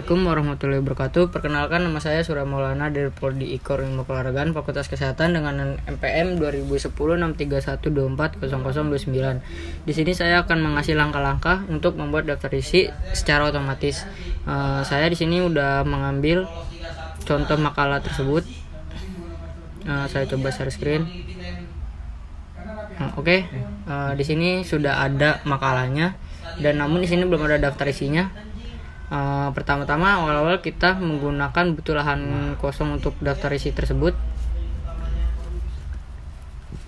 Assalamualaikum warahmatullahi wabarakatuh. Perkenalkan, nama saya Surya Maulana dari Prodi Ikor Ilmu Keolahragaan Fakultas Kesehatan dengan NPM 2010-631240029. Di sini saya akan mengasih langkah-langkah untuk membuat daftar isi secara otomatis. Saya di sini udah mengambil contoh makalah tersebut. Saya coba share screen. Oke. Di sini sudah ada makalahnya, dan namun di sini belum ada daftar isinya. Pertama-tama awal-awal kita menggunakan butuh lahan kosong untuk daftar isi tersebut.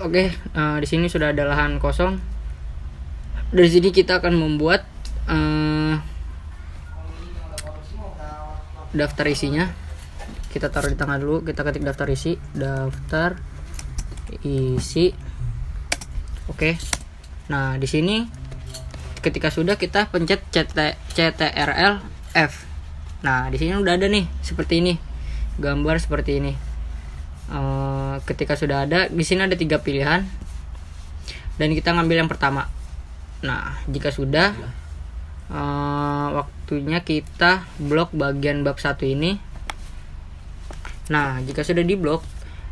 Oke, di sini sudah ada lahan kosong. Dari sini kita akan membuat daftar isinya. Kita taruh di tengah dulu, kita ketik daftar isi. Oke. Nah, di sini ketika sudah, kita pencet CTRL F. Nah, di sini udah ada nih seperti ini, gambar seperti ini. Ketika sudah ada, di sini ada 3 pilihan, dan kita ngambil yang pertama. Nah, jika sudah, waktunya kita blok bagian bab 1 ini. Nah, jika sudah diblok,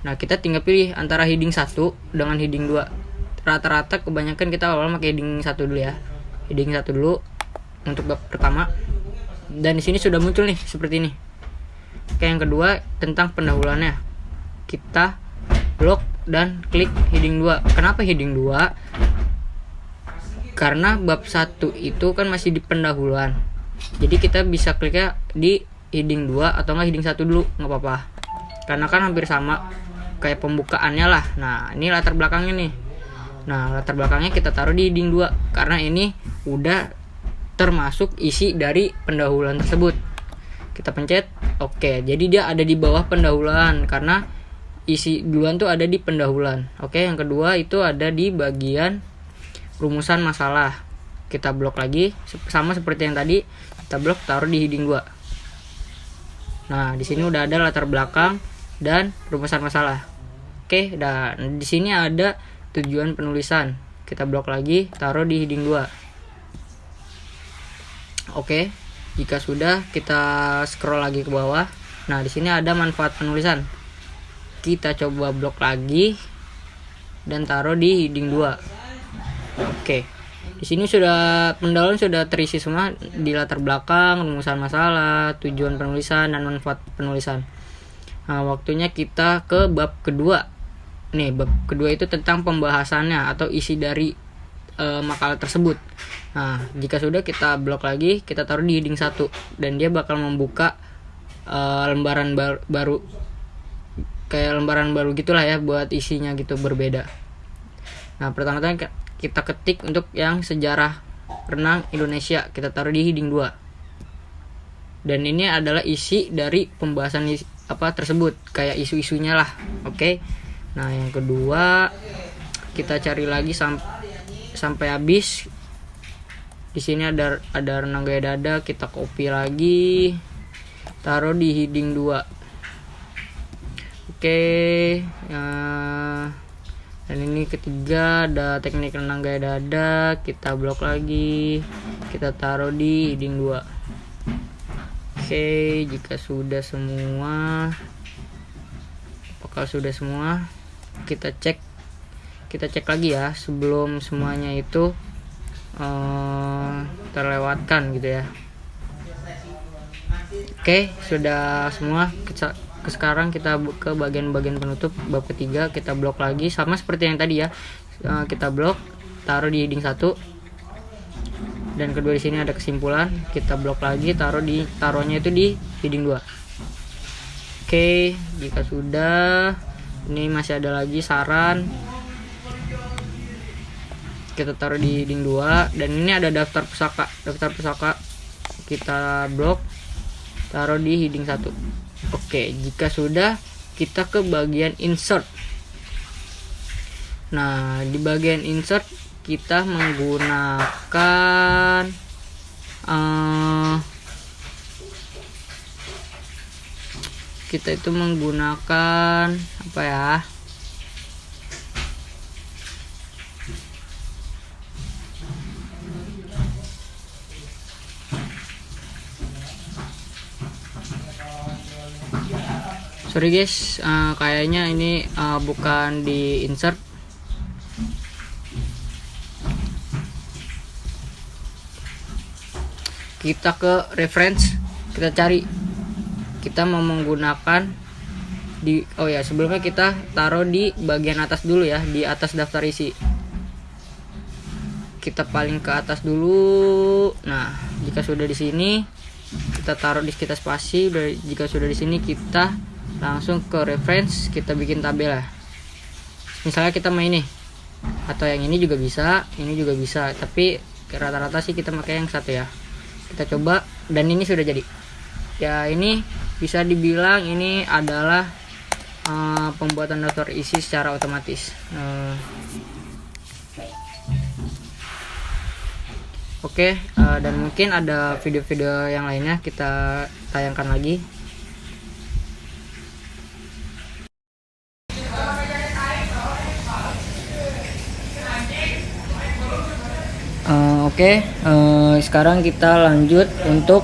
nah kita tinggal pilih antara heading 1 dengan heading 2. Rata-rata kebanyakan kita awal pakai heading 1 dulu ya. Heading 1 dulu untuk bab pertama. Dan di sini sudah muncul nih seperti ini. Oke, yang kedua tentang pendahuluannya. Kita blok dan klik heading 2. Kenapa heading 2? Karena bab 1 itu kan masih di pendahuluan. Jadi kita bisa kliknya di heading 2 atau enggak heading 1 dulu, enggak apa-apa. Karena kan hampir sama kayak pembukaannya lah. Nah, ini latar belakangnya nih. Nah, latar belakangnya kita taruh di heading 2 karena ini udah termasuk isi dari pendahuluan tersebut. Kita pencet oke. Jadi dia ada di bawah pendahuluan karena isi duluan tuh ada di pendahuluan. Oke, yang kedua itu ada di bagian rumusan masalah. Kita blok lagi sama seperti yang tadi, kita blok taruh di heading 2. Nah, di sini udah ada latar belakang dan rumusan masalah. Oke, dan di sini ada tujuan penulisan. Kita blok lagi, taruh di heading 2. Oke, jika sudah, kita scroll lagi ke bawah. Nah, di sini ada manfaat penulisan. Kita coba blok lagi dan taruh di heading 2. Oke. Di sini sudah pendahuluan sudah terisi semua di latar belakang, rumusan masalah, tujuan penulisan, dan manfaat penulisan. Nah, waktunya kita ke bab kedua. Nih, bab kedua itu tentang pembahasannya atau isi dari makalah tersebut. Nah, jika sudah, kita blok lagi, kita taruh di heading 1, dan dia bakal membuka lembaran baru, kayak lembaran baru gitulah ya, buat isinya gitu berbeda. Nah, pertama-tama kita ketik untuk yang sejarah renang Indonesia, kita taruh di heading 2. Dan ini adalah isi dari pembahasan tersebut, kayak isu-isunya lah. Oke. Nah, yang kedua kita cari lagi sampai habis. Di sini ada renang gaya dada, kita copy lagi, taruh di heading 2. Oke. Dan ini ketiga ada teknik renang gaya dada, kita blok lagi, kita taruh di heading 2. Oke, jika sudah semua, apakah sudah semua, kita cek lagi ya sebelum semuanya itu terlewatkan gitu ya. Oke, sudah semua. Sekarang kita ke bagian penutup bab ketiga. Kita blok lagi sama seperti yang tadi ya. Kita blok, taruh di heading 1. Dan kedua di sini ada kesimpulan. Kita blok lagi, taruhnya itu di heading 2. Oke, jika sudah, ini masih ada lagi saran. Kita taruh di heading 2, dan ini ada daftar pusaka. Kita blok, taruh di heading 1. Oke, jika sudah, kita ke bagian insert. Nah, di bagian insert kita menggunakan apa ya? Sorry guys, kayaknya ini bukan di insert. Kita ke reference, kita cari, kita mau menggunakan di, oh ya sebelumnya kita taruh di bagian atas dulu ya, di atas daftar isi. Kita paling ke atas dulu. Nah, jika sudah di sini kita taruh di kita spasi. Jika sudah di sini kita langsung ke reference, kita bikin tabel lah. Misalnya kita main ini, atau yang ini juga bisa, ini juga bisa, tapi rata-rata sih kita pakai yang satu ya. Kita coba, dan ini sudah jadi ya. Ini bisa dibilang ini adalah pembuatan daftar isi secara otomatis. Oke, dan mungkin ada video-video yang lainnya kita tayangkan lagi. Oke, sekarang kita lanjut untuk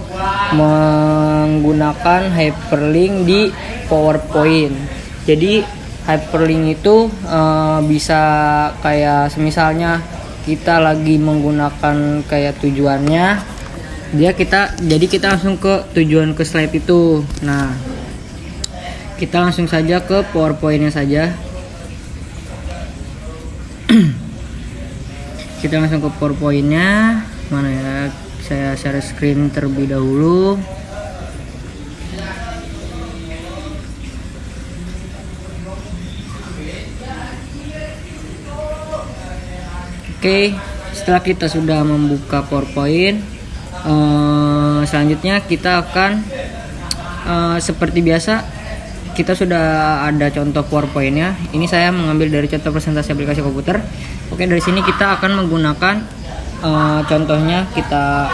menggunakan hyperlink di PowerPoint. Jadi hyperlink itu bisa kayak semisalnya kita lagi menggunakan kayak tujuannya, jadi kita langsung ke tujuan ke slide itu. Nah, kita langsung saja ke PowerPoint-nya saja. Kita langsung ke PowerPoint-nya. Mana ya? Saya share screen terlebih dahulu. Oke, setelah kita sudah membuka PowerPoint, selanjutnya kita akan seperti biasa, kita sudah ada contoh PowerPoint-nya. Ini saya mengambil dari contoh presentasi aplikasi komputer. Oke, dari sini kita akan menggunakan contohnya, kita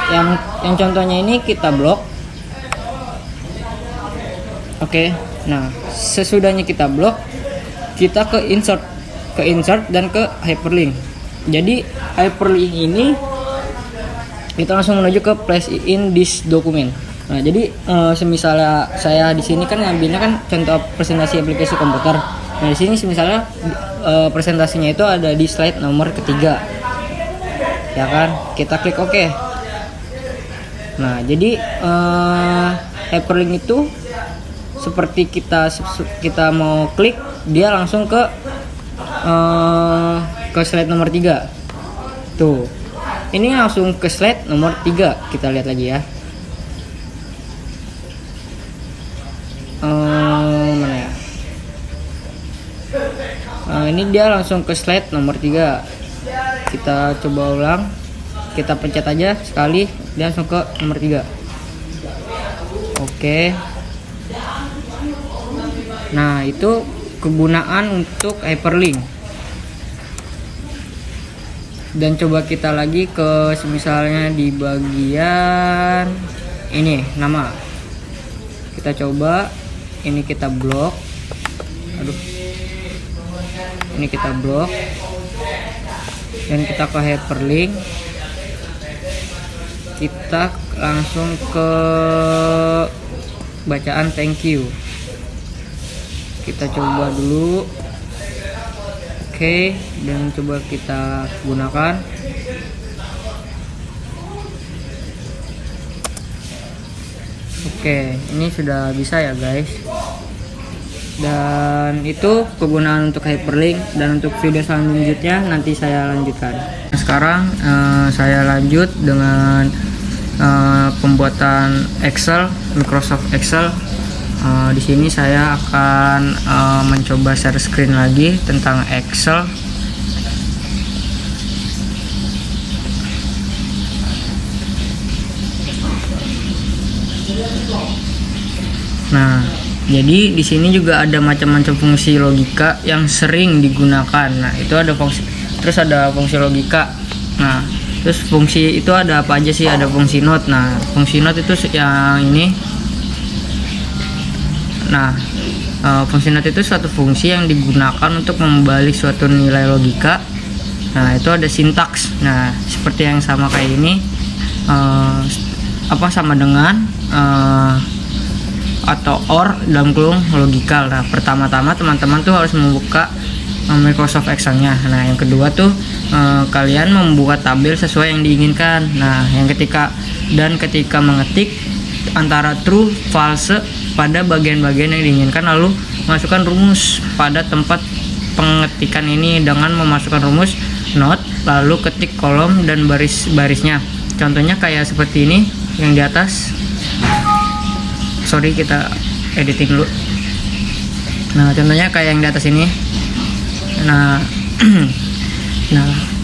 yang contohnya ini kita blok. Oke, nah sesudahnya kita blok, kita ke insert dan ke hyperlink. Jadi hyperlink ini kita langsung menuju ke place in this document. Nah, jadi semisalnya saya di sini kan ngambilnya kan contoh presentasi aplikasi komputer. Nah, di sini misalnya presentasinya itu ada di slide nomor ketiga. Ya kan? Kita klik OK. Nah, jadi hyperlink itu seperti kita mau klik, dia langsung ke slide nomor 3. Tuh. Ini langsung ke slide nomor 3. Kita lihat lagi ya. Mana ya? Ini dia langsung ke slide nomor 3. Kita coba ulang. Kita pencet aja sekali, dia langsung ke nomor 3. Oke. Nah, itu kegunaan untuk hyperlink. Dan coba kita lagi ke misalnya di bagian ini nama. Kita coba ini, kita blok. Ini kita blok. Dan kita ke hyperlink. Kita langsung ke bacaan thank you. Kita coba dulu. Oke, dan coba kita gunakan. Oke, ini sudah bisa ya guys. Dan itu kegunaan untuk hyperlink, dan untuk video selanjutnya nanti saya lanjutkan. Sekarang saya lanjut dengan pembuatan Excel, Microsoft Excel. Di sini saya akan mencoba share screen lagi tentang Excel. Nah, jadi di sini juga ada macam-macam fungsi logika yang sering digunakan. Nah, itu ada fungsi, terus ada fungsi logika. Nah, terus fungsi itu ada apa aja sih? Ada fungsi not. Nah, fungsi not itu yang ini. Nah, fungsi not itu suatu fungsi yang digunakan untuk membalik suatu nilai logika. Nah, itu ada sintaks. Nah, seperti yang sama kayak ini, sama dengan atau OR dalam kurung logical. Nah, pertama-tama teman-teman tuh harus membuka Microsoft Excel-nya. Nah, yang kedua tuh kalian membuat tabel sesuai yang diinginkan. Nah, ketika mengetik antara true false pada bagian-bagian yang diinginkan, lalu masukkan rumus pada tempat pengetikan ini dengan memasukkan rumus not, lalu ketik kolom dan baris-barisnya. Contohnya kayak seperti ini yang di atas. Sorry, kita editing dulu. Nah, contohnya kayak yang di atas ini. Nah,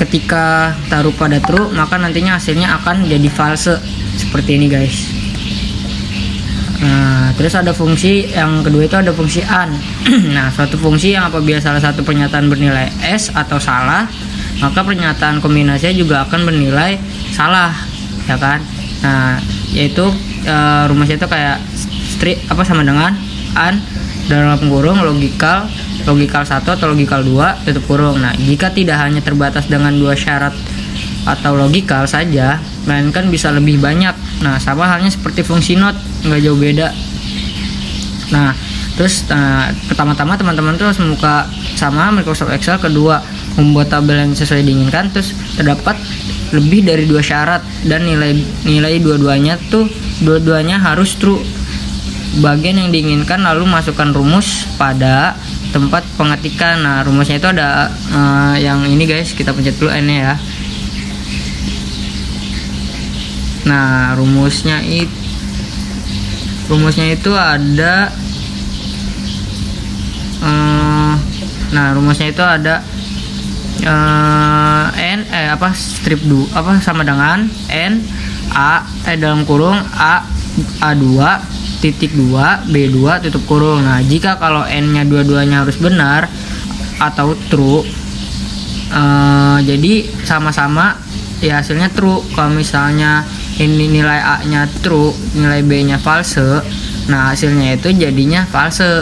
ketika taruh pada true, maka nantinya hasilnya akan jadi false seperti ini, guys. Nah, terus ada fungsi yang kedua itu ada fungsi AND. Nah, suatu fungsi yang apabila salah satu pernyataan bernilai S atau salah, maka pernyataan kombinasinya juga akan bernilai salah, ya kan? Nah, yaitu rumusnya itu kayak sama dengan AND dalam kurung logical 1 atau logical 2 tutup kurung. Nah, jika tidak hanya terbatas dengan 2 syarat atau logical saja, melainkan bisa lebih banyak. Nah, sama halnya seperti fungsi not, nggak jauh beda. Nah, terus pertama-tama teman-teman tuh harus membuka sama Microsoft Excel. Kedua, membuat tabel yang sesuai diinginkan. Terus terdapat lebih dari 2 syarat dan nilai dua-duanya harus true. Bagian yang diinginkan lalu masukkan rumus pada tempat pengetikan. Nah, rumusnya itu ada yang ini, guys, kita pencet dulu N ya. Nah, rumusnya itu ada strip 2 sama dengan N A dalam kurung A2 titik 2 B2 tutup kurung. Nah, jika kalau N-nya dua-duanya harus benar atau true, jadi sama-sama ya hasilnya true. Kalau misalnya ini nilai A-nya true, nilai B-nya false, nah hasilnya itu jadinya false.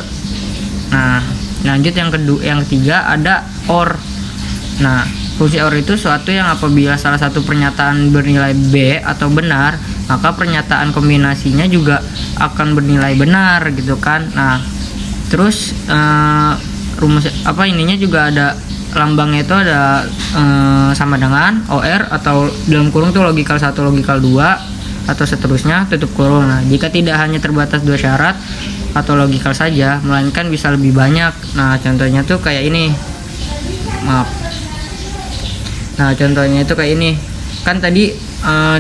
Nah, lanjut yang ketiga ada OR. Nah, fungsi OR itu suatu yang apabila salah satu pernyataan bernilai B atau benar, maka pernyataan kombinasinya juga akan bernilai benar, gitu kan. Nah, terus rumus ininya juga ada lambangnya itu ada sama dengan OR atau dalam kurung tuh logical 1 logical 2 atau seterusnya tutup kurung. Nah, jika tidak hanya terbatas 2 syarat atau logical saja, melainkan bisa lebih banyak. Nah, contohnya tuh kayak ini. Nah, contohnya itu kayak ini. Kan tadi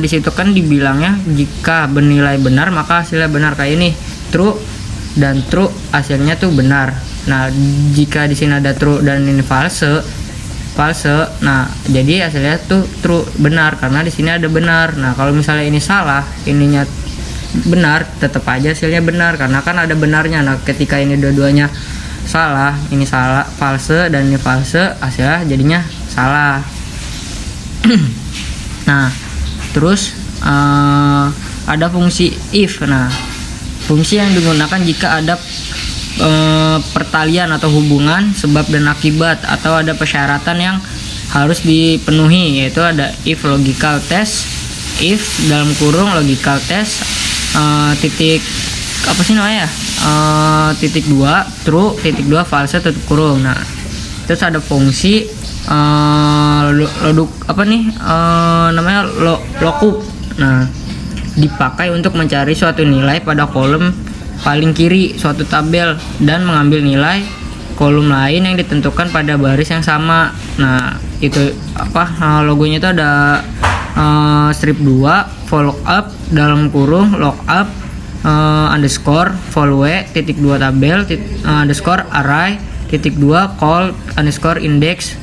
di situ kan dibilangnya jika bernilai benar maka hasilnya benar, kayak ini. True dan true hasilnya tuh benar. Nah, jika di sini ada true dan ini false. Nah, jadi hasilnya tuh true benar karena di sini ada benar. Nah, kalau misalnya ini salah, ininya benar, tetap aja hasilnya benar karena kan ada benarnya. Nah, ketika ini dua-duanya salah, ini salah false dan ini false, hasilnya jadinya salah. Nah, terus ada fungsi if. Nah, fungsi yang digunakan jika ada pertalian atau hubungan sebab dan akibat atau ada persyaratan yang harus dipenuhi, yaitu ada if logical test, if dalam kurung logical test titik titik 2 true, titik 2 false tutup kurung. Nah, terus ada fungsi lookup. Nah, dipakai untuk mencari suatu nilai pada kolom paling kiri suatu tabel dan mengambil nilai kolom lain yang ditentukan pada baris yang sama. Nah, itu logonya itu ada strip 2 follow up dalam kurung lookup underscore follow titik 2 tabel underscore array titik 2 call underscore index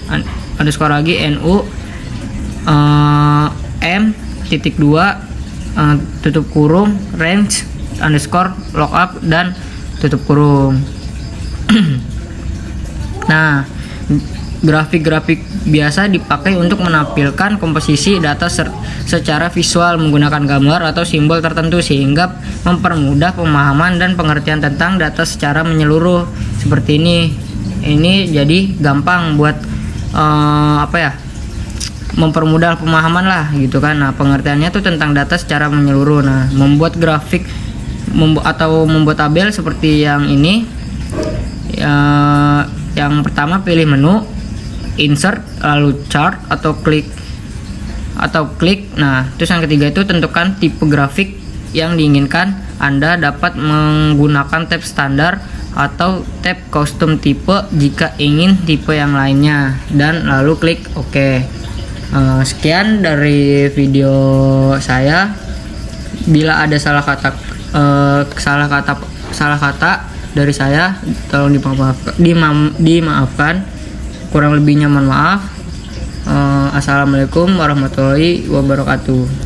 underscore lagi nu m titik 2 tutup kurung range underscore lookup dan tutup kurung. Nah, grafik-grafik biasa dipakai untuk menampilkan komposisi data secara visual menggunakan gambar atau simbol tertentu sehingga mempermudah pemahaman dan pengertian tentang data secara menyeluruh. Seperti ini jadi gampang buat mempermudah pemahaman lah, gitu kan. Nah, pengertiannya tuh tentang data secara menyeluruh. Nah, membuat grafik membuat tabel seperti yang ini. Yang pertama pilih menu, insert, lalu chart atau klik. Nah, terus yang ketiga itu tentukan tipe grafik yang diinginkan. Anda dapat menggunakan tab standar atau tab custom tipe jika ingin tipe yang lainnya, dan lalu klik OK. Sekian dari video saya. Bila ada salah kata dari saya, tolong dimaafkan. Kurang lebihnya mohon maaf. Assalamualaikum warahmatullahi wabarakatuh.